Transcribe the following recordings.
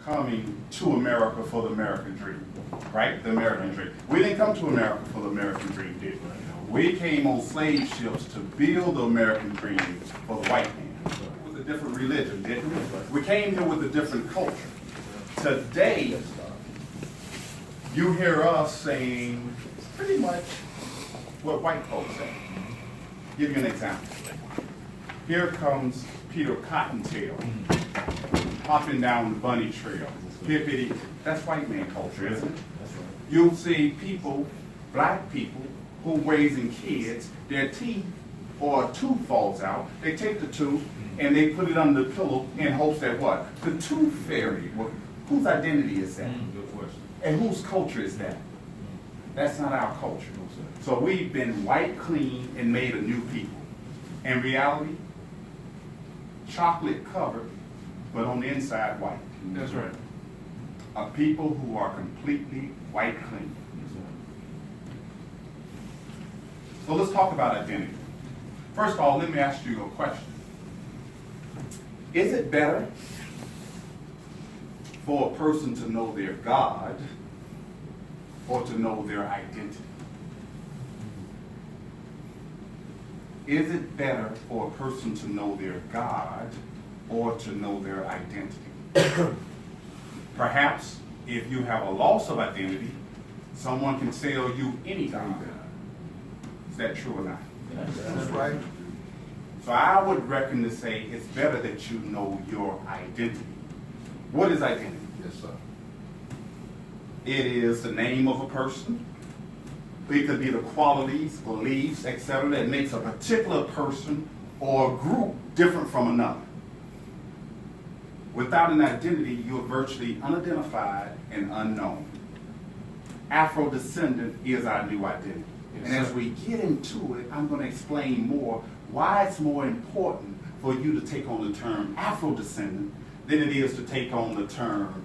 coming to America for the American dream, right? The American dream. We didn't come to America for the American dream, did we? We came on slave ships to build the American dream for the white man. With a different religion, didn't we? We came here with a different culture. Today, you hear us saying pretty much what white folks say. Give you an example. Here comes Peter Cottontail hopping down the bunny trail. Hippity, that's white man culture, isn't it? You'll see people, black people, who raising kids, their teeth or a tooth falls out, they take the tooth and they put it under the pillow in hopes that what? The tooth fairy, well, whose identity is that? And whose culture is that? That's not our culture. So we've been wiped clean and made a new people. In reality, chocolate covered, but on the inside white. That's right. A people who are completely white clean. So let's talk about identity. First of all, let me ask you a question. Is it better for a person to know their God or to know their identity? Is it better for a person to know their God or to know their identity? Perhaps if you have a loss of identity, someone can sell you any God. Is that true or not? That's right. So I would reckon to say it's better that you know your identity. What is identity? Yes, sir. It is the name of a person. It could be the qualities, beliefs, etc. that makes a particular person or a group different from another. Without an identity, you're virtually unidentified and unknown. Afro-descendant is our new identity. Yes, and as sir. we get into it, I'm going to explain more why it's more important for you to take on the term Afro-descendant than it is to take on the term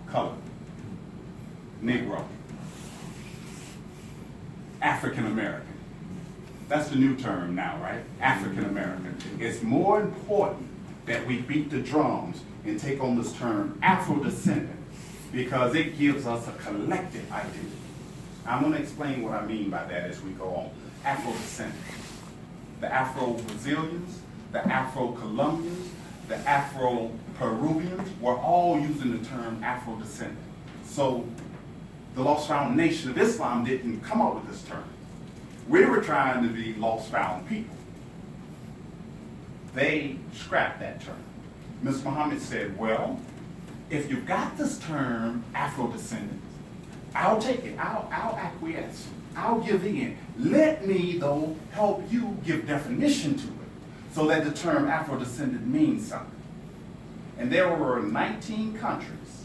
color, Negro, African American. That's the new term now, right? African American. It's more important that we beat the drums and take on this term Afro-descendant because it gives us a collective identity. I'm going to explain what I mean by that as we go on. Afro-descendant. The Afro-Brazilians, the Afro-Colombians, the Afro-Peruvians were all using the term Afro-descendant. So the Lost Found Nation of Islam didn't come up with this term. We were trying to be lost found people. They scrapped that term. Mr. Muhammad said, well, if you've got this term Afro-descendants, I'll take it. I'll acquiesce. I'll give in. Let me, though, help you give definition to it so that the term Afro-descendant means something. And there were 19 countries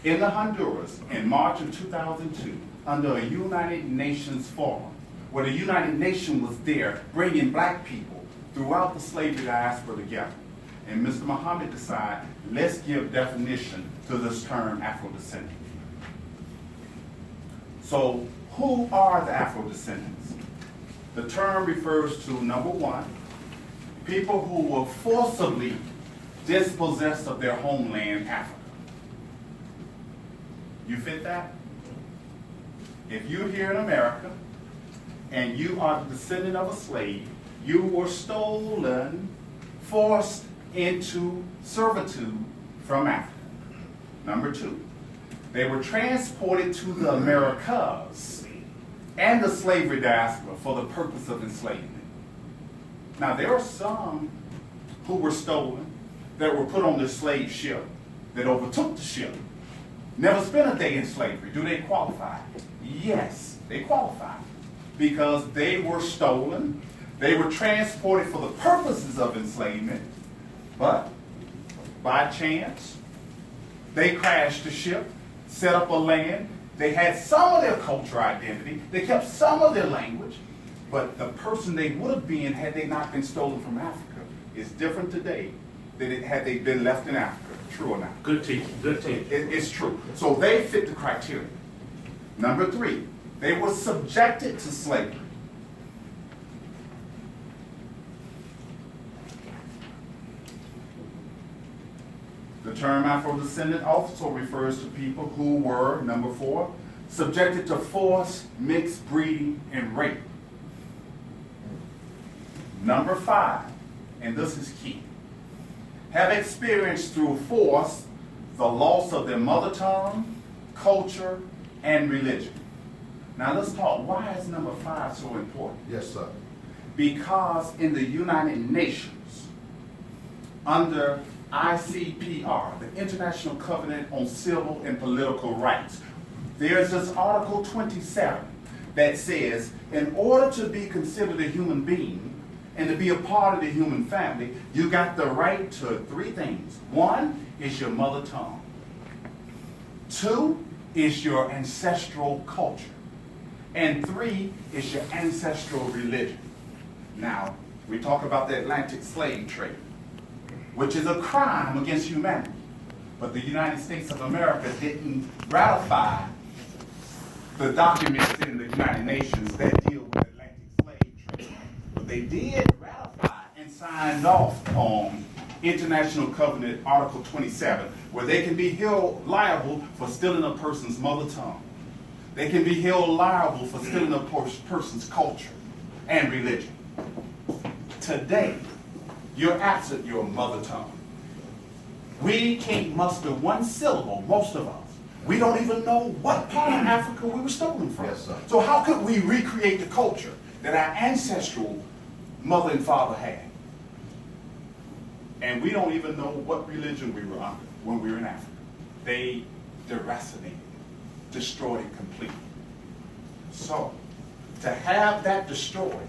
in the Honduras in March of 2002 under a United Nations forum where the United Nations was there bringing black people throughout the slavery diaspora together. And Mr. Muhammad decided, let's give definition to this term Afro-descendant. So who are the Afro-descendants? The term refers to, number one, people who were forcibly dispossessed of their homeland, Africa. You fit that? If you're here in America and you are the descendant of a slave, you were stolen, forced into servitude from Africa. Number two, they were transported to the Americas and the slavery diaspora for the purpose of enslavement. Now, there are some who were stolen that were put on the slave ship that overtook the ship. Never spent a day in slavery. Do they qualify? Yes, they qualify because they were stolen. They were transported for the purposes of enslavement, but by chance, they crashed the ship, set up a land. They had some of their cultural identity. They kept some of their language, but the person they would have been had they not been stolen from Africa is different today than it had they been left in Africa. True or not? Good teaching, good teaching. It's true. So they fit the criteria. Number three, they were subjected to slavery. The term Afro-descendant also refers to people who were, number 4, subjected to forced mixed breeding and rape. Number 5, and this is key, have experienced through force the loss of their mother tongue, culture, and religion. Now let's talk, why is number 5 so important? Yes, sir. Because in the United Nations, under ICPR, the International Covenant on Civil and Political Rights, there's this Article 27 that says, in order to be considered a human being and to be a part of the human family, you got the right to 3 things. 1 is your mother tongue. 2 is your ancestral culture. And 3 is your ancestral religion. Now, we talk about the Atlantic slave trade, which is a crime against humanity. But the United States of America didn't ratify the documents in the United Nations that deal with Atlantic slave trade. But they did ratify and signed off on International Covenant Article 27, where they can be held liable for stealing a person's mother tongue. They can be held liable for stealing a person's culture and religion. Today, you're absent your mother tongue. We can't muster 1 syllable, most of us. We don't even know what part of Africa we were stolen from. Yes, sir. So how could we recreate the culture that our ancestral mother and father had? And we don't even know what religion we were under when we were in Africa. They deracinated, destroyed it completely. So, to have that destroyed,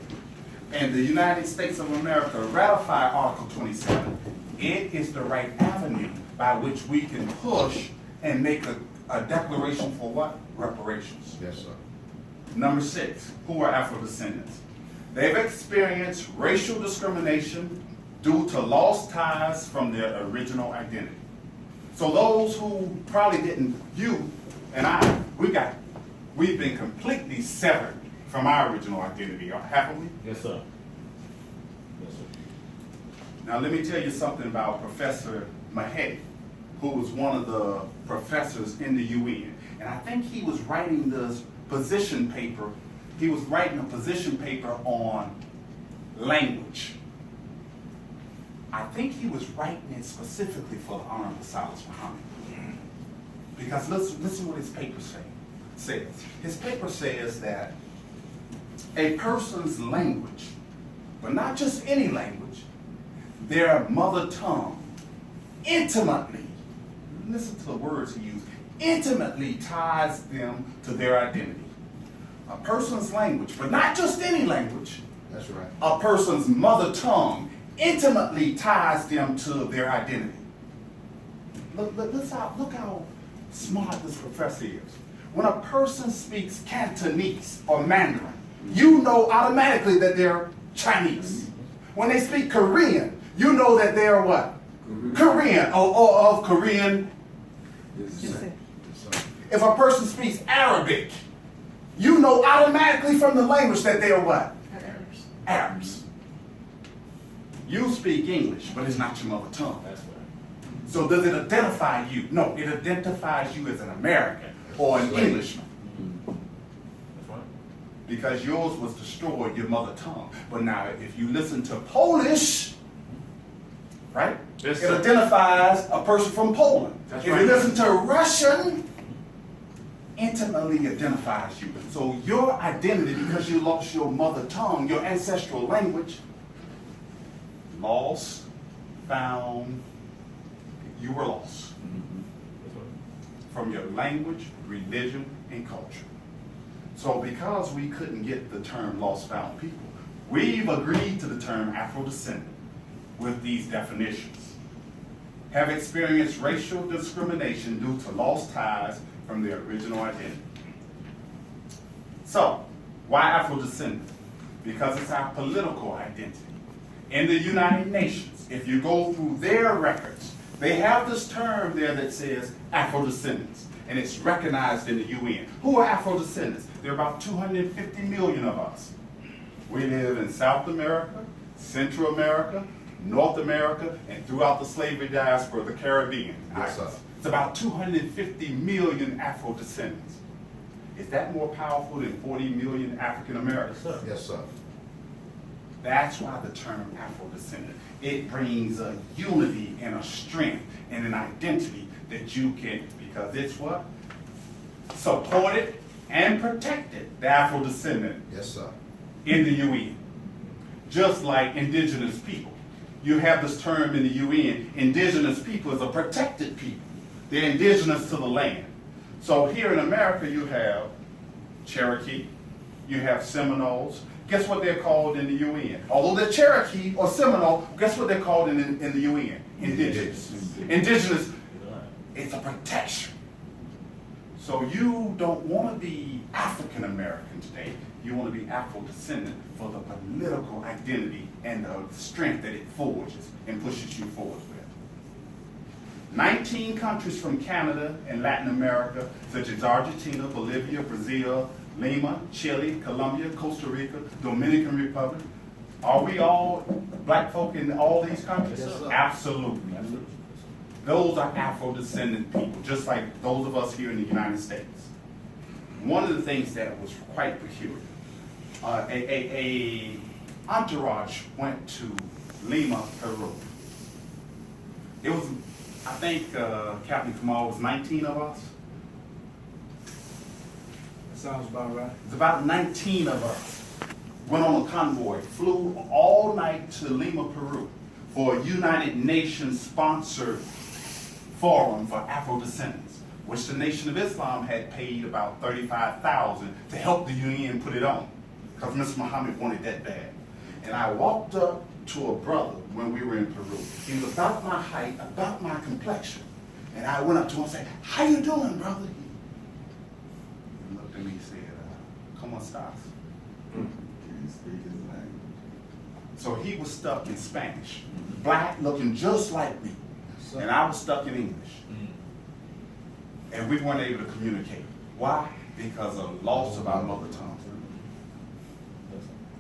and the United States of America ratify Article 27, it is the right avenue by which we can push and make a declaration for what? Reparations. Yes, sir. Number 6, who are Afro-descendants? They've experienced racial discrimination due to lost ties from their original identity. So those who probably didn't, you and I, we've been completely severed from our original identity, haven't we? Yes, sir. Yes, sir. Now let me tell you something about Professor Mahedi, who was one of the professors in the UN. And I think he was writing this position paper. He was writing a position paper on language. I think he was writing it specifically for the Honorable Silas Muhammad. Because listen what his paper says. His paper says that a person's language, but not just any language, their mother tongue, intimately, listen to the words he used, intimately ties them to their identity. A person's language, but not just any language. That's right. A person's mother tongue intimately ties them to their identity. Look how smart this professor is. When a person speaks Cantonese or Mandarin, you know automatically that they're Chinese. When they speak Korean, you know that they're what? Korean, or of Korean. If a person speaks Arabic, you know automatically from the language that they are what? Arabs. You speak English, but it's not your mother tongue. That's right. So does it identify you? No, it identifies you as an American or an Englishman. That's right. Because yours was destroyed, your mother tongue. But now if you listen to Polish, right? Yes, it sir. identifies a person from Poland. That's if right. you listen to Russian, intimately identifies you. So your identity, because you lost your mother tongue, your ancestral language, lost, found, you were lost That's right. from your language, religion, and culture. So because we couldn't get the term lost found people, we've agreed to the term Afro-descendant with these definitions. Have experienced racial discrimination due to lost ties from their original identity. So, why Afro-descendant? Because it's our political identity. In the United Nations, if you go through their records, they have this term there that says Afro-descendants, and it's recognized in the UN. Who are Afro-descendants? There are about 250 million of us. We live in South America, Central America, North America, and throughout the slavery diaspora, the Caribbean. Yes, sir. It's about 250 million Afro descendants. Is that more powerful than 40 million African Americans? Yes, sir. Yes, sir. That's why the term Afro-descendant, it brings a unity and a strength and an identity that you can, because it's what? Supported and protected the Afro-descendant Yes, sir. in the UN. Just like indigenous people. You have this term in the UN, indigenous people is a protected people. They're indigenous to the land. So here in America you have Cherokee, you have Seminoles. Guess what they're called in the UN? Although they're Cherokee or Seminole, guess what they're called in the UN? Indigenous. Indigenous, it's a protection. So you don't want to be African American today. You want to be Afro-descendant for the political identity and the strength that it forges and pushes you forward with. 19 countries from Canada and Latin America, such as Argentina, Bolivia, Brazil, Lima, Chile, Colombia, Costa Rica, Dominican Republic. Are we all black folk in all these countries? Yes, sir. Absolutely. Absolutely. Those are Afro-descendant people, just like those of us here in the United States. One of the things that was quite peculiar, a entourage went to Lima, Peru. It was, I think Captain Kamal was 19 of us. Sounds about right. It's about 19 of us. Went on a convoy, flew all night to Lima, Peru for a United Nations sponsored forum for Afro-descendants, which the Nation of Islam had paid about $35,000 to help the UN put it on, because Mr. Muhammad wanted that bad. And I walked up to a brother when we were in Peru. He was about my height, about my complexion. And I went up to him and said, "How you doing, brother?" He looked at me and said, "¿Cómo estás?" Can you speak his language? So he was stuck in Spanish, black, looking just like me. And I was stuck in English. And we weren't able to communicate. Why? Because of loss of our mother tongue.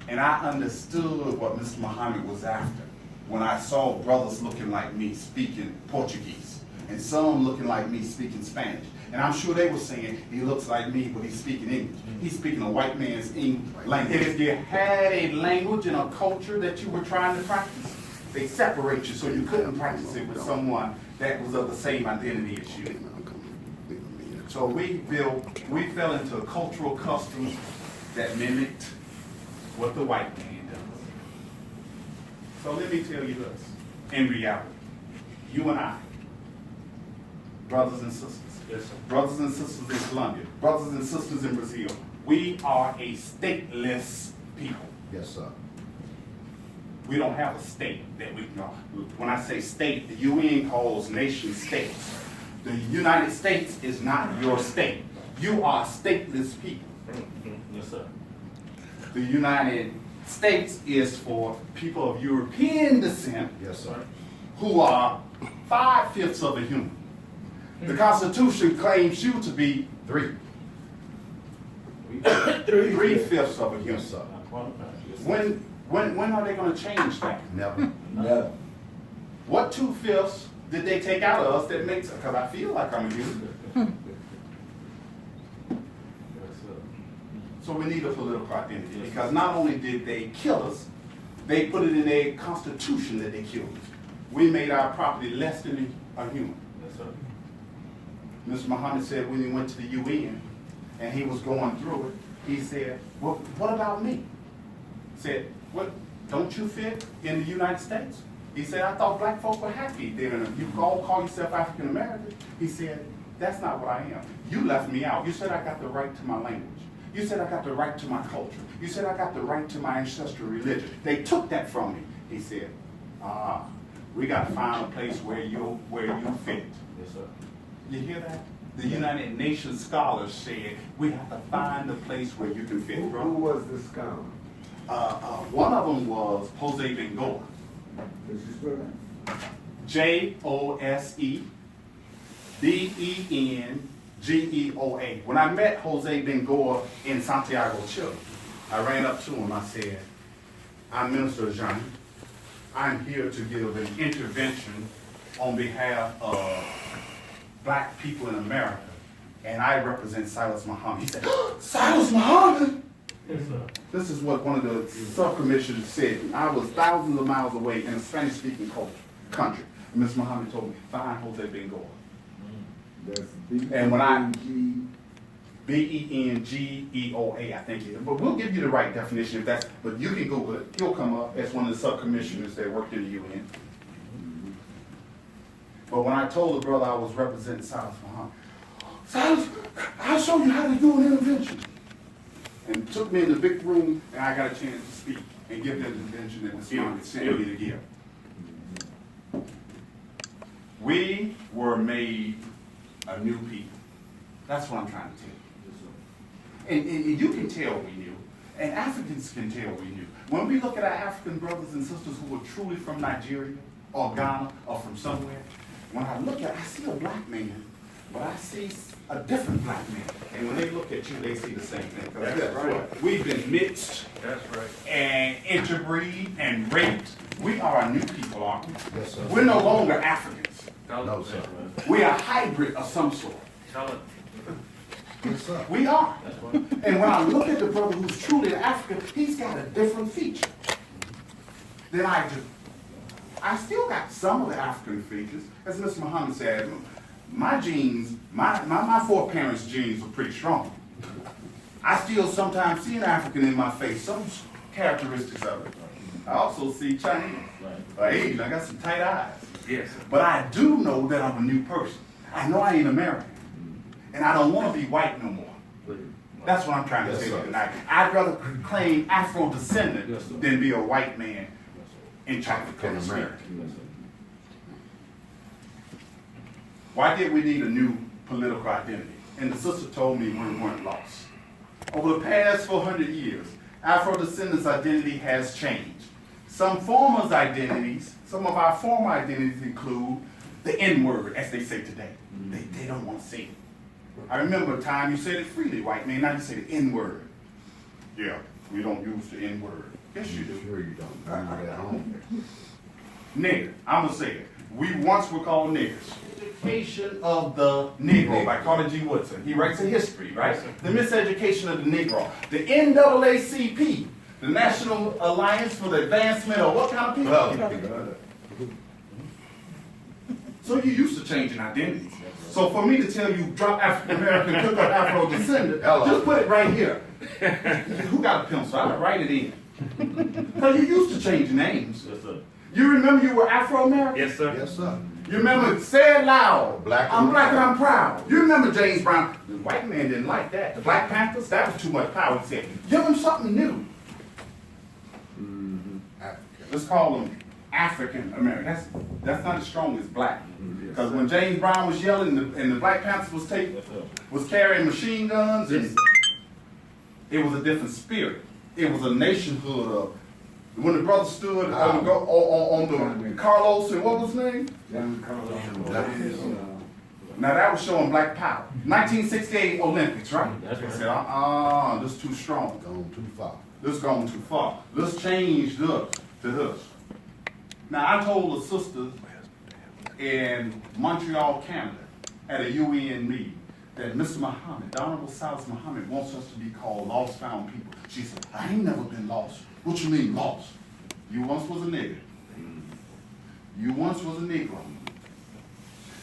And I understood what Mr. Muhammad was after when I saw brothers looking like me speaking Portuguese and some looking like me speaking Spanish. And I'm sure they were saying, he looks like me, but he's speaking English. He's speaking a white man's language. And if you had a language and a culture that you were trying to practice, they separate you so you couldn't practice it with someone that was of the same identity as you. So we fell into cultural customs that mimicked what the white man does. So let me tell you this, in reality, you and I, brothers and sisters, Yes, sir. brothers and sisters in Colombia, brothers and sisters in Brazil, we are a stateless people. Yes, sir. We don't have a state that we can, when I say state, the UN calls nation states. The United States is not your state. You are stateless people. Yes, sir. The United States is for people of European descent Yes, sir. who are 5/5 of a human. The Constitution claims you to be 3/5 of a human. Yes, sir. Not qualified. Yes, sir. When are they going to change that? Never. No. What 2/5 did they take out of us that makes, because I feel like I'm a human. Yes, sir. So we need a political identity, because not only did they kill us, they put it in their constitution that they killed us. We made our property less than a human. Yes, sir. Mr. Muhammad said when he went to the UN and he was going through it, he said, "Well, what about me?" Said, "What, don't you fit in the United States?" He said, "I thought black folk were happy there. You all call yourself African American." He said, "That's not what I am. You left me out. You said I got the right to my language. You said I got the right to my culture. You said I got the right to my ancestral religion. They took that from me." He said, "We got to find a place where you fit." Yes, sir. You hear that? The United Nations scholars said we have to find a place where you can fit, Who bro. was this scholar? One of them was Jose Bengoa, Did you spell that? JOSEBENGEOA. When I met Jose Bengoa in Santiago, Chile, I ran up to him. I said, "I'm Minister Johnny. I'm here to give an intervention on behalf of black people in America, and I represent Silas Muhammad. He said, Silas Muhammad? Yes, sir. This is what one of the sub-commissioners said. I was thousands of miles away in a Spanish-speaking country. And Mr. Muhammad told me, find Jose Bengoa. That's And when I- B-E-N-G. Bengeoa, I think it is. But we'll give you the right definition if that's, but you can Google it. He'll come up as one of the sub-commissioners that worked in the UN. But when I told the brother I was representing Silas Muhammad, Silas, I'll show you how to do an intervention. And took me in the big room, and I got a chance to speak and give them the intervention that Mr. Muhammad sent me to give. We were made a new people. That's what I'm trying to tell you. And you can tell we knew, and Africans can tell we knew. When we look at our African brothers and sisters who are truly from Nigeria or Ghana or from somewhere, when I look at, I see a black man, but I see a different black man. And when they look at you, they see the same thing. 'Cause That's guess right. what? We've been mixed That's right. and interbreed and raped. We are a new people, aren't we? Yes, sir. We're no longer Africans. No, sir. We are a hybrid of some sort. Tell it. Yes, sir. We are. That's right. And when I look at the brother who's truly an African, he's got a different feature than I do. I still got some of the African features. As Mr. Muhammad said, my genes, my four parents' genes are pretty strong. I still sometimes see an African in my face, some characteristics of it. I also see Chinese, or Asian. I got some tight eyes. Yes, sir. But I do know that I'm a new person. I know I ain't American. And I don't want to be white no more. That's what I'm trying to Yes, tell sir. you tonight. I'd rather claim Afro-descendant Yes, sir. than be a white man in chocolate African colored skin. American. Why did we need a new political identity? And the sister told me we weren't lost. Over the past 400 years, Afro-descendants' identity has changed. Some of our former identities include the N-word, as they say today. They don't want to say it. I remember a time you said it freely, white man, now you say the N-word. Yeah, we don't use the N-word. Yes, you do. Sure you don't. I know that at home. Nigger, I'm going to say it. We once were called niggers. Education of the Negro by Carter G. Woodson. He writes a history, right? The miseducation of the Negro. The NAACP, the National Alliance for the Advancement of what kind of people? So you used to changing identities. So for me to tell you, drop African American, pick up Afro descendant, just put it right here. Who got a pencil? I'll write it in. Because you used to change names. Yes, sir. You remember you were Afro American? Yes, sir. Yes, sir. You remember, say it loud. Black I'm and black and I'm proud. You remember James Brown? The white man didn't like that. The Black Panthers, that was too much power. He said, give them something new. African. Let's call them African American. That's not as strong as black. Because when James Brown was yelling and the Black Panthers was carrying machine guns, and it was a different spirit. It was a nationhood of. When the brother stood on the Carlos and what was his name? John Carlos. Now that was showing black power. 1968 Olympics, right? That's They right. said, this is too strong. Gone too far. This going too far. Let's change this to this. Now I told a sister in Montreal, Canada, at a UN meeting, that Mr. Muhammad, the Honorable Silas Muhammad, wants us to be called lost found people. She said, I ain't never been lost. What you mean lost? You once was a nigger. You once was a Negro.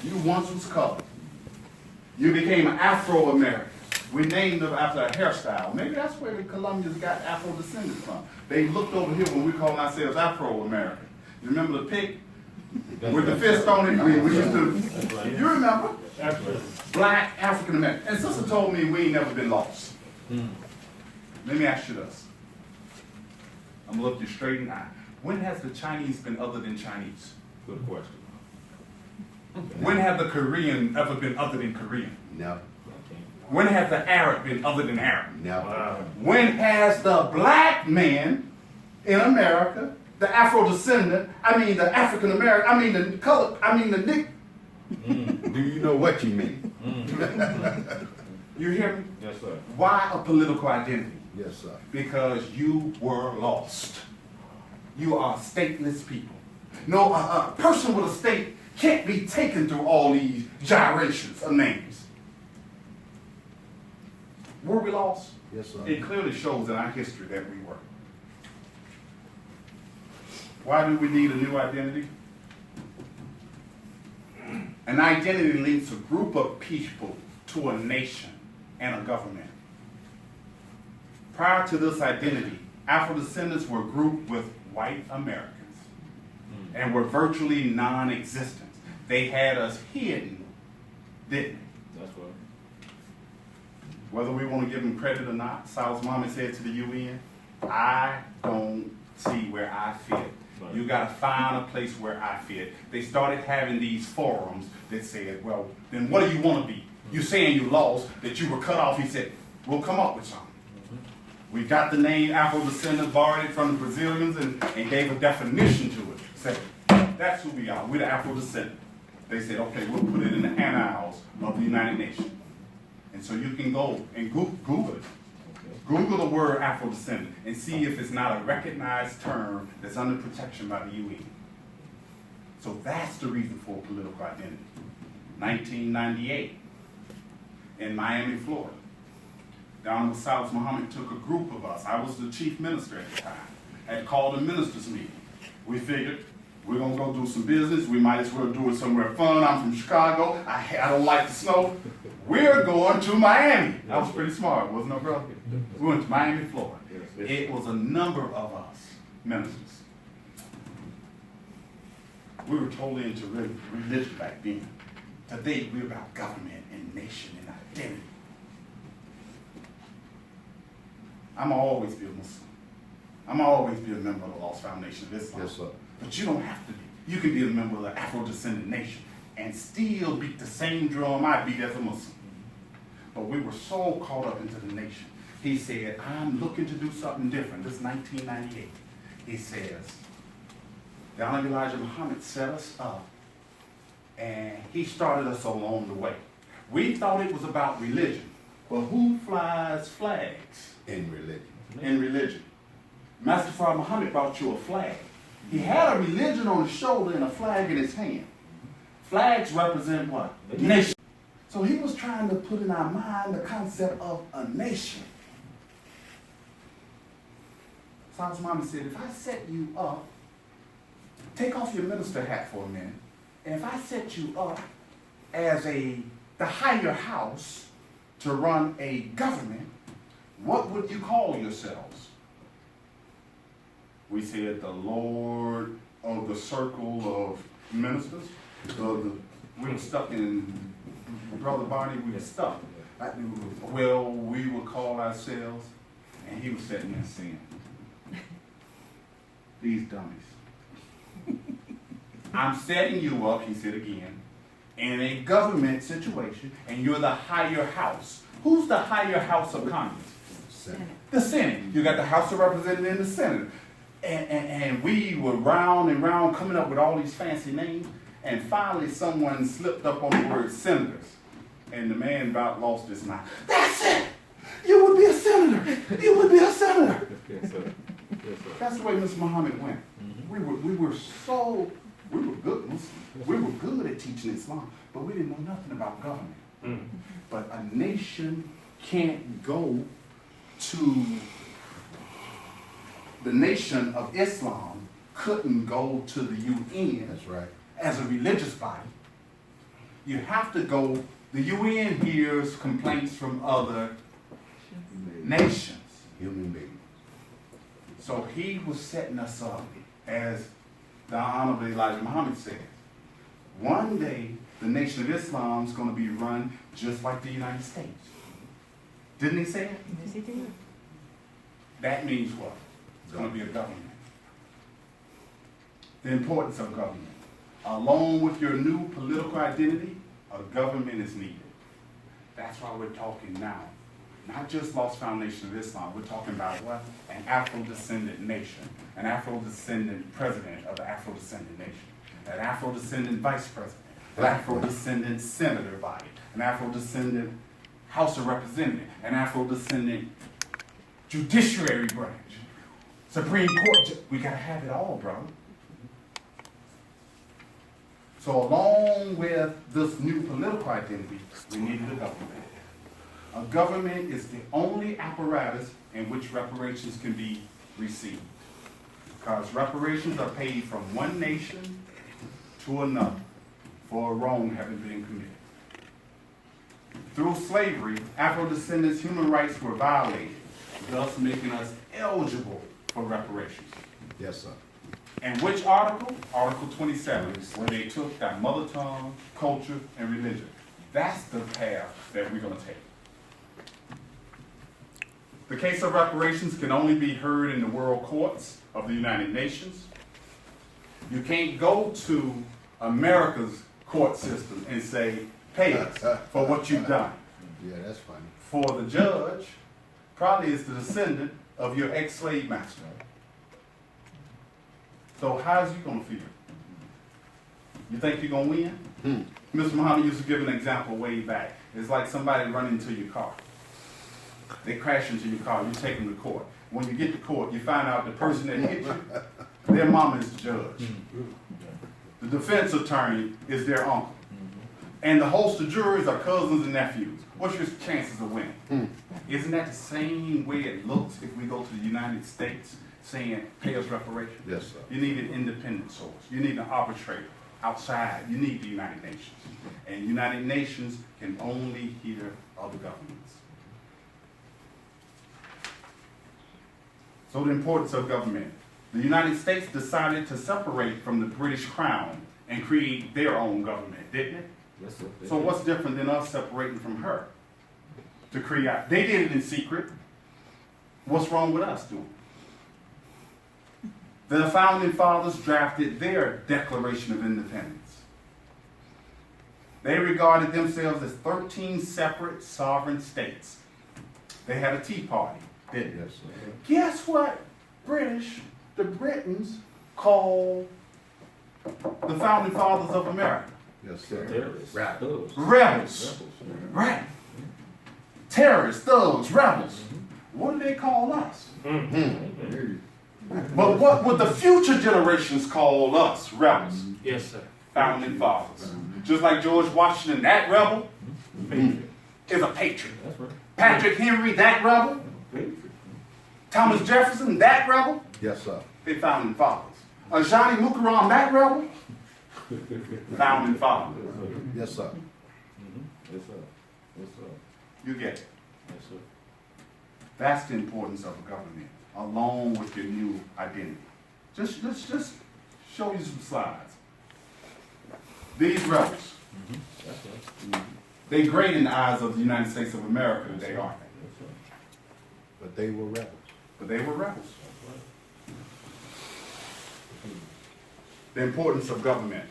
You once was colored. You became an Afro-American. We named them after a hairstyle. Maybe that's where the Colombians got Afro-descendants from. They looked over here when we called ourselves Afro-American. You remember the pig? With the fist on it? We used to, you remember? Absolutely. Black African-American. And sister told me we ain't never been lost. Let me ask you this. I'm gonna look you straight in the eye. When has the Chinese been other than Chinese? Good question. When have the Korean ever been other than Korean? Never. When has the Arab been other than Arab? Never. Wow. When has the black man in America, the Afro-descendant, the African-American, the color, the Nick, Do you know what you mean? you hear me? Yes, sir. Why a political identity? Yes, sir. Because you were lost. You are stateless people. No, a person with a state can't be taken through all these gyrations of names. Were we lost? Yes, sir. It clearly shows in our history that we were. Why do we need a new identity? An identity links a group of people to a nation and a government. Prior to this identity, Afro-descendants were grouped with white Americans and were virtually non-existent. They had us hidden, didn't they? That's right. Whether we want to give them credit or not, Silas Muhammad said to the UN, I don't see where I fit. Right. You got to find a place where I fit. They started having these forums that said, well, then what do you want to be? You saying you lost, that you were cut off. He said, we'll come up with something. We got the name Afro-descendant, borrowed it from the Brazilians and gave a definition to it. Said, that's who we are. We're the Afro-descendant. They said, okay, we'll put it in the annals of the United Nations. And so you can go and Google it. Google the word Afro-descendant and see if it's not a recognized term that's under protection by the UN. So that's the reason for political identity. 1998, in Miami, Florida, Honorable Silas Muhammad took a group of us. I was the chief minister at the time. Had called a ministers meeting. We figured we're gonna go do some business. We might as well do it somewhere fun. I'm from Chicago. I don't like the snow. We're going to Miami. I was pretty smart, wasn't I, brother? We went to Miami, Florida. It was a number of us ministers. We were totally into religion back then. Today, we're about government and nation and identity. I'm always be a Muslim. I'm always be a member of the Lost Foundation of Islam. Yes, sir. But you don't have to be. You can be a member of the Afro-descendant nation and still beat the same drum I beat as a Muslim. But we were so caught up into the nation. He said, I'm looking to do something different. This is 1998. He says, the Honorable Elijah Muhammad set us up and he started us along the way. We thought it was about religion. But who flies flags? In religion. In religion. Master Fard Muhammad brought you a flag. He had a religion on his shoulder and a flag in his hand. Flags represent what? Nation. So he was trying to put in our mind the concept of a nation. Silas Muhammad said, if I set you up, take off your minister hat for a minute, and if I set you up as the higher house to run a government, what would you call yourselves? We said the Lord of the circle of ministers. We were stuck in, Brother Barney, we were stuck. Well, we would call ourselves, and he was sitting there saying, these dummies. I'm setting you up, he said again, in a government situation, and you're the higher house. Who's the higher house of Congress? Senate. The Senate. You got the House of Representatives and the Senate. And we were round and round coming up with all these fancy names, and finally someone slipped up on the word senators, and the man about lost his mind. That's it! You would be a senator! You would be a senator! Yes, sir. Yes, sir. That's the way Mr. Muhammad went. We were good Muslims. We were good at teaching Islam, but we didn't know nothing about government. But a nation can't go to, the nation of Islam couldn't go to the UN That's right. as a religious body. You have to go, the UN hears complaints from other nations. Human beings. So he was setting us up, as the Honorable Elijah Muhammad said. One day, the Nation of Islam is going to be run just like the United States. Didn't he say it? Yes, he did. That means what? It's going to be a government. The importance of government. Along with your new political identity, a government is needed. That's why we're talking now. Not just Lost Foundation of Islam, we're talking about what? An Afro-descendant nation, an Afro-descendant president of the Afro-descendant nation, an Afro-descendant vice president, an Afro-descendant senator body, an Afro-descendant House of Representatives, an Afro-descendant judiciary branch, Supreme Court. We gotta have it all, bro. So along with this new political identity, we needed a government. A government is the only apparatus in which reparations can be received. Because reparations are paid from one nation to another for a wrong having been committed. Through slavery, Afro-descendants' human rights were violated, thus making us eligible for reparations. Yes, sir. And which article? Article 27, where they took that mother tongue, culture, and religion. That's the path that we're going to take. The case of reparations can only be heard in the world courts of the United Nations. You can't go to America's court system and say, pay us for what you've done. Yeah, that's funny. For the judge, probably is the descendant of your ex-slave master. So how's you gonna feel? You think you're gonna win? Mr. Muhammad used to give an example way back. It's like somebody running into your car. They crash into your car, you take them to court. When you get to court, you find out the person that hit you, their mama is the judge. The defense attorney is their uncle. And the host of juries are cousins and nephews. What's your chances of winning? Isn't that the same way it looks if we go to the United States saying pay us reparations? Yes, sir. You need an independent source. You need an arbitrator outside. You need the United Nations. And United Nations can only hear other governments. So the importance of government. The United States decided to separate from the British Crown and create their own government, didn't it? Yes, sir. So what's different than us separating from her to create? They did it in secret. What's wrong with us doing it? The founding fathers drafted their Declaration of Independence. They regarded themselves as 13 separate sovereign states. They had a tea party, didn't they? Yes, sir. Guess what the Britons call the founding fathers of America? Yes, sir. Terrorists. Right. Rebels. Thugs. Rebels. Right. Terrorists, thugs, rebels. What do they call us? But what would the future generations call us? Rebels. Yes, sir. Founding fathers. Just like George Washington, that rebel is a patriot. That's right. Patrick Henry, that rebel. Patriot. Thomas Jefferson, that rebel. Yes, sir. They founding fathers. Johnny Mukaram, that rebel. Founding fathers. Yes, sir. Yes, sir. Yes, sir. You get it. Yes, sir. That's the importance of a government, along with your new identity. Let's just show you some slides. These rebels, That's right. they great in the eyes of the United States of America today, aren't they? Yes, sir. But they were rebels. But they were rebels. That's right. The importance of government.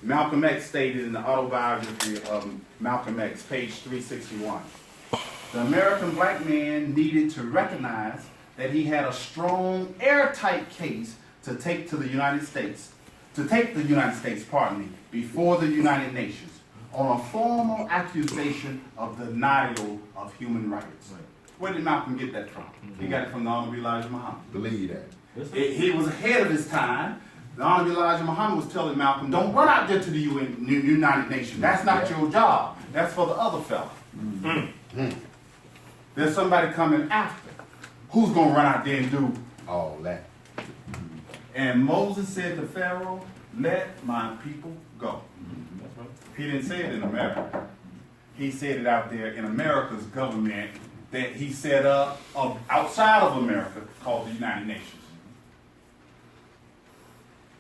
Malcolm X stated in the autobiography of Malcolm X, page 361, the American black man needed to recognize that he had a strong, airtight case to take the United States, before the United Nations on a formal accusation of denial of human rights. Right. Where did Malcolm get that from? He got it from the Honorable Elijah Muhammad. Believe that. Yes, sir. He was ahead of his time. The Honorable Elijah Muhammad was telling Malcolm, don't run out there to the United Nations. That's not your job. That's for the other fella. There's somebody coming after. Who's going to run out there and do? All that. And Moses said to Pharaoh, let my people go. That's right. He didn't say it in America. He said it out there in America's government that he set up outside of America called the United Nations.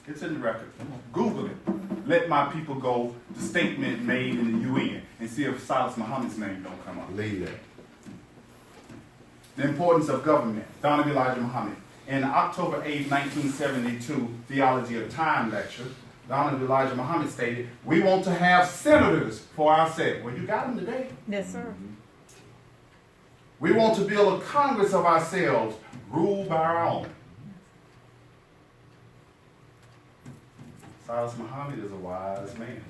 It's in the record. Google it. Let my people go, the statement made in the UN, and see if Silas Muhammad's name don't come up. Believe that. The importance of government. Honorable Elijah Muhammad. In the October 8, 1972 Theology of Time lecture, the Honorable Elijah Muhammad stated, we want to have senators for ourselves. Well, you got them today. Yes, sir. We want to build a Congress of ourselves, ruled by our own. Silas Muhammad is a wise man.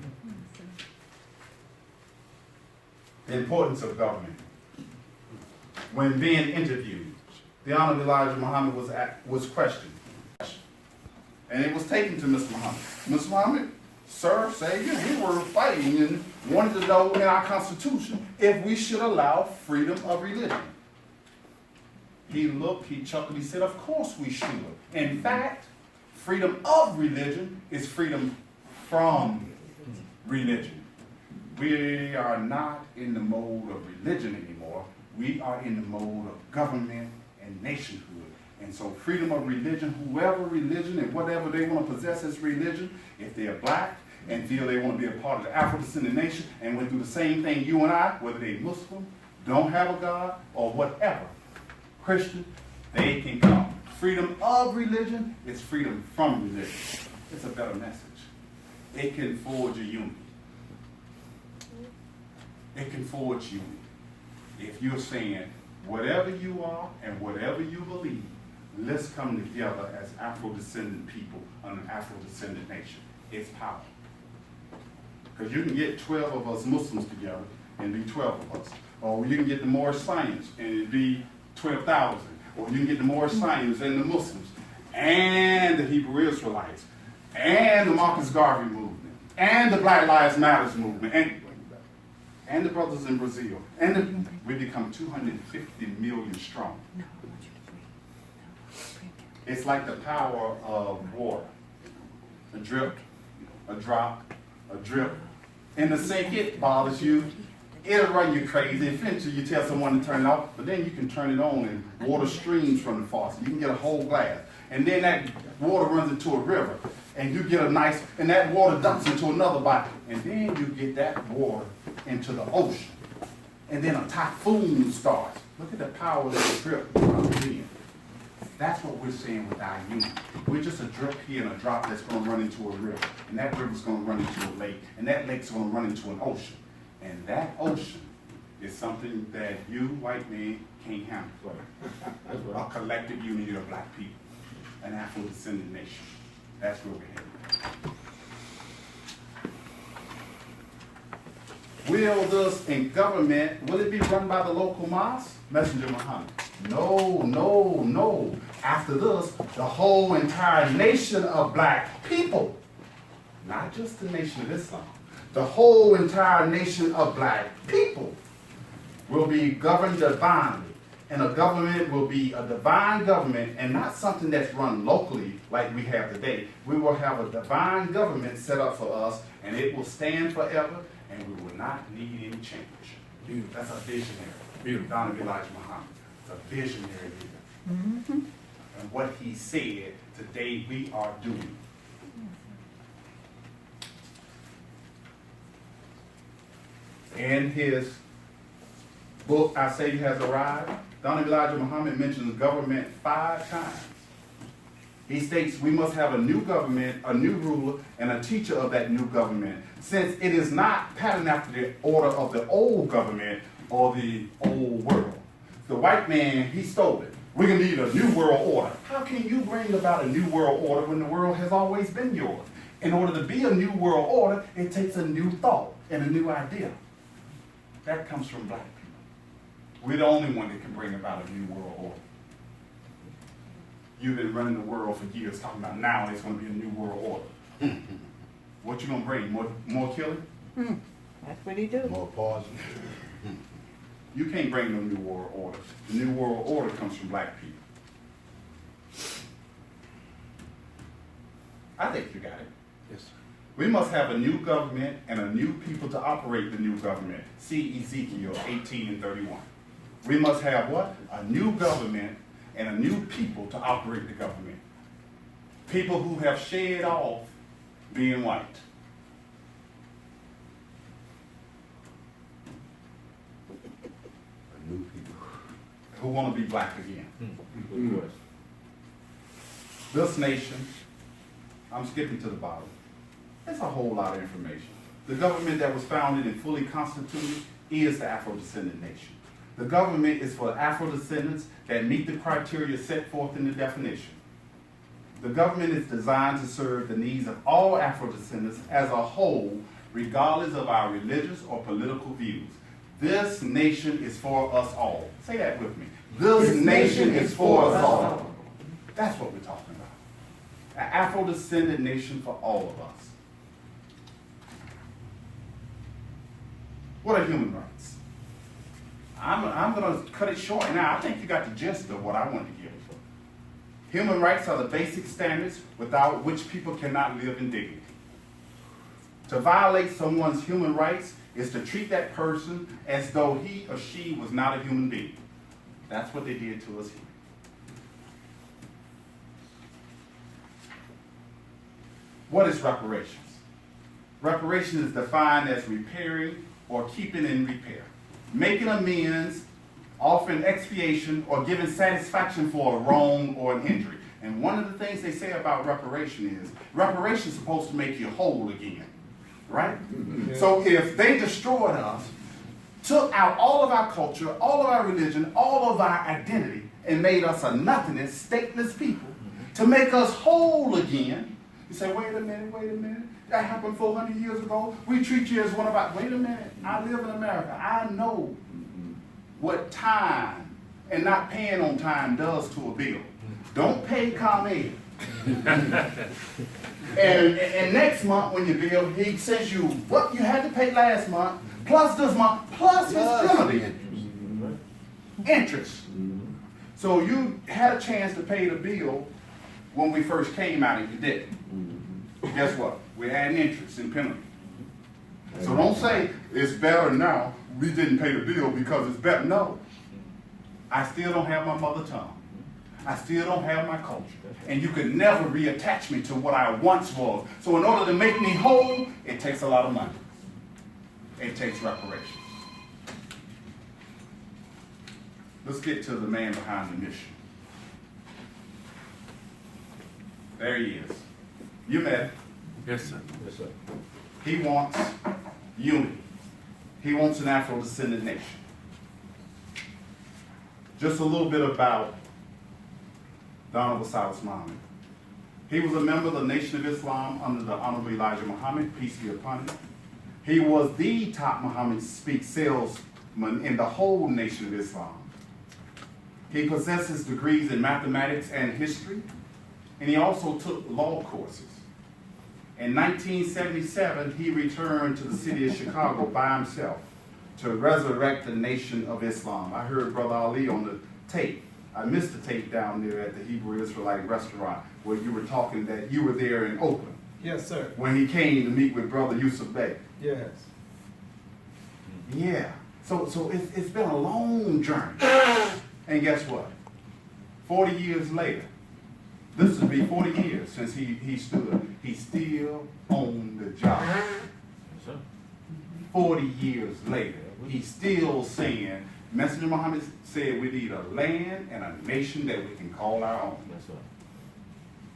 The importance of government. When being interviewed, the Honorable Elijah Muhammad was questioned. And it was taken to Mr. Muhammad. Mr. Muhammad, Sir, Savior, we were fighting and wanted to know in our Constitution if we should allow freedom of religion. He looked, he chuckled, he said, of course we should. In fact, freedom of religion is freedom from religion. We are not in the mode of religion anymore. We are in the mode of government and nationhood. And so freedom of religion, whoever religion and whatever they want to possess as religion, if they are black and feel they want to be a part of the Afro-descendant nation and went through the same thing you and I, whether they Muslim, don't have a God, or whatever, Christian, they can come. Freedom of religion is freedom from religion. It's a better message. It can forge a unity. It can forge unity. If you're saying, whatever you are and whatever you believe, let's come together as Afro-descendant people on an Afro-descendant nation. It's power. Because you can get 12 of us Muslims together and be 12 of us. Or you can get the Moorish Science and it'd be 12,000. Or you can get the Moorish Science and the Muslims and the Hebrew Israelites and the Marcus Garvey movement and the Black Lives Matter movement and the brothers in Brazil. And we become 250 million strong. It's like the power of water. A drip, a drop, a drip. In the sink, it bothers you. It'll run you crazy. Eventually, you tell someone to turn it off, but then you can turn it on and water streams from the faucet. You can get a whole glass. And then that water runs into a river. And you get a nice, and that water dumps into another bottle. And then you get that water into the ocean. And then a typhoon starts. Look at the power of the drip comes in. That's what we're saying with our unity. We're just a drip here and a drop that's going to run into a river. And that river's going to run into a lake. And that lake's going to run into an ocean. And that ocean is something that you, white men, can't handle. That's right. A collective unity of black people. An Afro-descendant nation. That's where we're headed. Will this in government, will it be run by the local mosque? Messenger Muhammad. No, no, no. After this, the whole entire nation of black people, not just the nation of Islam, the whole entire nation of black people will be governed divinely. And a government will be a divine government and not something that's run locally like we have today. We will have a divine government set up for us and it will stand forever and we will not need any change. Beautiful. That's a visionary. Beautiful. Donovan Elijah Muhammad. It's a visionary leader. Mm-hmm. And what he said today we are doing. In his book, Our Savior Has Arrived, Donovan Elijah Muhammad mentions government 5 times. He states we must have a new government, a new ruler, and a teacher of that new government, since it is not patterned after the order of the old government or the old world. The white man, he stole it. We're going to need a new world order. How can you bring about a new world order when the world has always been yours? In order to be a new world order, it takes a new thought and a new idea. That comes from black people. We're the only one that can bring about a new world order. You've been running the world for years talking about now there's going to be a new world order. What you going to bring? More killing? That's what he do. More poison. You can't bring no new world order. The new world order comes from black people. I think you got it. Yes, sir. We must have a new government and a new people to operate the new government. See Ezekiel 18:31. We must have what? A new government and a new people to operate the government. People who have shed off being white. A new people. Who want to be black again. Good question. This nation, I'm skipping to the bottom. It's a whole lot of information. The government that was founded and fully constituted is the Afro-descendant nation. The government is for Afro-descendants that meet the criteria set forth in the definition. The government is designed to serve the needs of all Afro-descendants as a whole, regardless of our religious or political views. This nation is for us all. Say that with me. This nation is for us all. That's what we're talking about. An Afro-descendant nation for all of us. What are human rights? I'm going to cut it short now. I think you got the gist of what I want to give you. Human rights are the basic standards without which people cannot live in dignity. To violate someone's human rights is to treat that person as though he or she was not a human being. That's what they did to us here. What is reparations? Reparation is defined as repairing or keeping in repair, making amends, offering expiation, or giving satisfaction for a wrong or an injury. And one of the things they say about reparation is supposed to make you whole again, right? Mm-hmm. So if they destroyed us, took out all of our culture, all of our religion, all of our identity, and made us a nothingness, stateless people, to make us whole again, you say, wait a minute, that happened 400 years ago. We treat you as one of our, wait a minute, I live in America. I know what time and not paying on time does to a bill. Don't pay ComEd. and next month when you bill, he sends you what you had to pay last month, plus this month, plus his penalty. Interest. So you had a chance to pay the bill when we first came out and you didn't. Guess what? We're adding interest and penalty. So don't say it's better now. We didn't pay the bill because it's better. No. I still don't have my mother tongue. I still don't have my culture. And you could never reattach me to what I once was. So in order to make me whole, it takes a lot of money. It takes reparations. Let's get to the man behind the mission. There he is. You met him. Yes, sir. Yes, sir. He wants unity. He wants an Afro-descendant nation. Just a little bit about Donald Cyrus Muhammad. He was a member of the Nation of Islam under the Honorable Elijah Muhammad, peace be upon him. He was the top Muhammad speak salesman in the whole Nation of Islam. He possesses degrees in mathematics and history, and he also took law courses. In 1977, he returned to the city of Chicago by himself to resurrect the Nation of Islam. I heard Brother Ali on the tape. I missed the tape down there at the Hebrew Israelite restaurant where you were talking that you were there in Oakland. Yes, sir. When he came to meet with Brother Yusuf Bey. Yes. Yeah. So it's been a long journey. And guess what? 40 years later, this will be 40 years since he stood. He's still on the job. 40 years later, he's still saying, Messenger Muhammad said we need a land and a nation that we can call our own.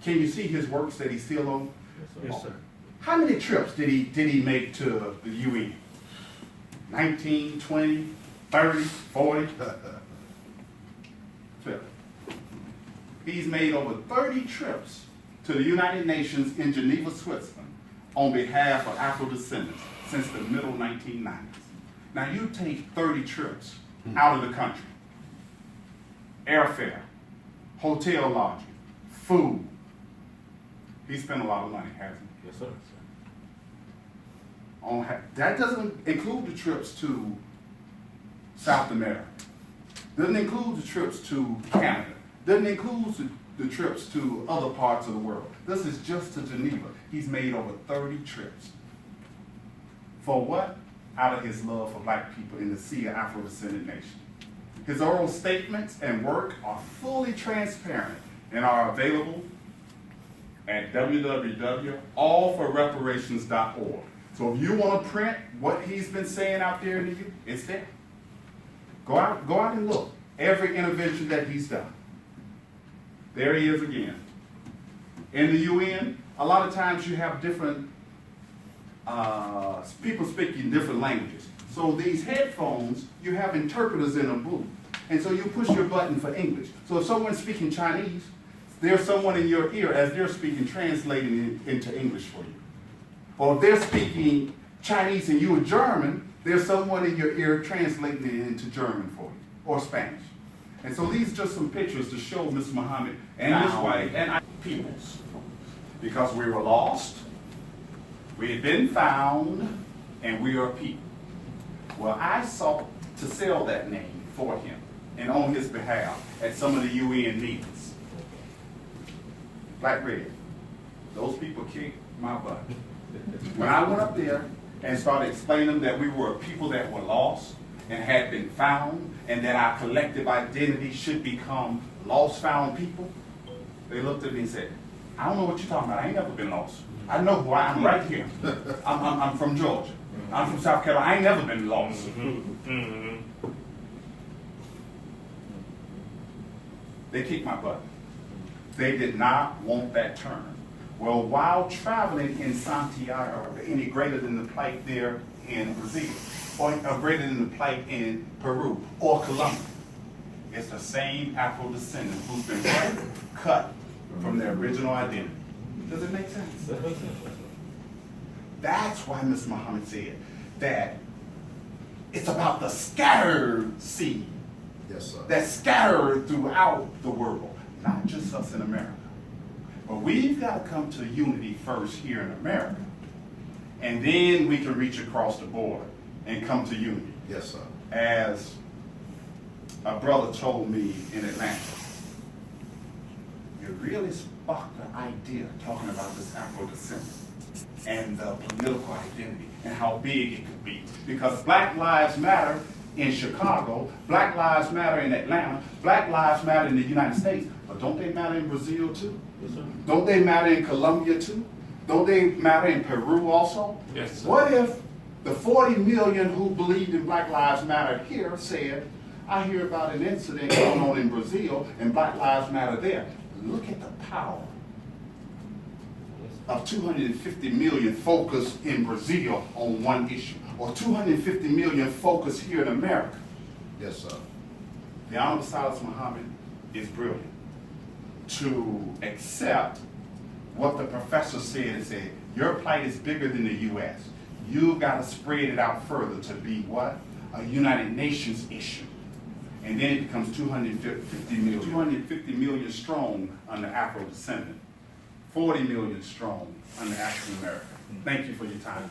Can you see his works that he's still on? Yes, sir. How many trips did he make to the UN? 19, 20, 30, 40? 50. He's made over 30 trips to the United Nations in Geneva, Switzerland, on behalf of Afro-descendants since the middle 1990s. Now you take 30 trips out of the country. Airfare, hotel lodging, food. He spent a lot of money, hasn't he? Yes, sir. That doesn't include the trips to South America. Doesn't include the trips to Canada. Doesn't include the trips to other parts of the world. This is just to Geneva. He's made over 30 trips. For what? Out of his love for black people in the sea of Afro-descendant nation. His oral statements and work are fully transparent and are available at www.allforreparations.org. So if you want to print what he's been saying out there to you, it's there. Go out and look. Every intervention that he's done. There he is again. In the UN, a lot of times you have different people speaking different languages. So these headphones, you have interpreters in a booth. And so you push your button for English. So if someone's speaking Chinese, there's someone in your ear as they're speaking, translating it into English for you. Or if they're speaking Chinese and you are German, there's someone in your ear translating it into German for you, or Spanish. And so these are just some pictures to show Mr. Muhammad and his wife and our peoples. Because we were lost, we had been found, and we are a people. Well, I sought to sell that name for him and on his behalf at some of the UN meetings. Black Red, those people kicked my butt. When I went up there and started explaining that we were a people that were lost and had been found, and that our collective identity should become lost found people, they looked at me and said, I don't know what you're talking about. I ain't never been lost. I know who I am right here. I'm from Georgia. I'm from South Carolina. I ain't never been lost. They kicked my butt. They did not want that term. Well, while traveling in Santiago, any greater than the plight there in Brazil, or greater than the plight in Peru or Colombia, it's the same Afro-descendant who's been cut from their original identity. Does it make sense? That's why Mr. Muhammad said that it's about the scattered seed Yes, sir. that's scattered throughout the world, not just us in America. But we've got to come to unity first here in America, and then we can reach across the border and come to unity. Yes, sir. As a brother told me in Atlanta, you really sparked the idea talking about this Afro-descendant and the political identity and how big it could be. Because Black Lives Matter in Chicago, Black Lives Matter in Atlanta, Black Lives Matter in the United States, but don't they matter in Brazil too? Yes, sir. Don't they matter in Colombia too? Don't they matter in Peru also? Yes, sir. What if the 40 million who believed in Black Lives Matter here said, I hear about an incident going on in Brazil and Black Lives Matter there. Look at the power of 250 million focused in Brazil on one issue, or 250 million focused here in America. Yes, sir. The Honorable Silas Muhammad is brilliant to accept what the professor said and say, your plight is bigger than the U.S. You've got to spread it out further to be what? A United Nations issue. And then it becomes 250 million strong under Afro-descendant, 40 million strong under African American. Thank you for your time.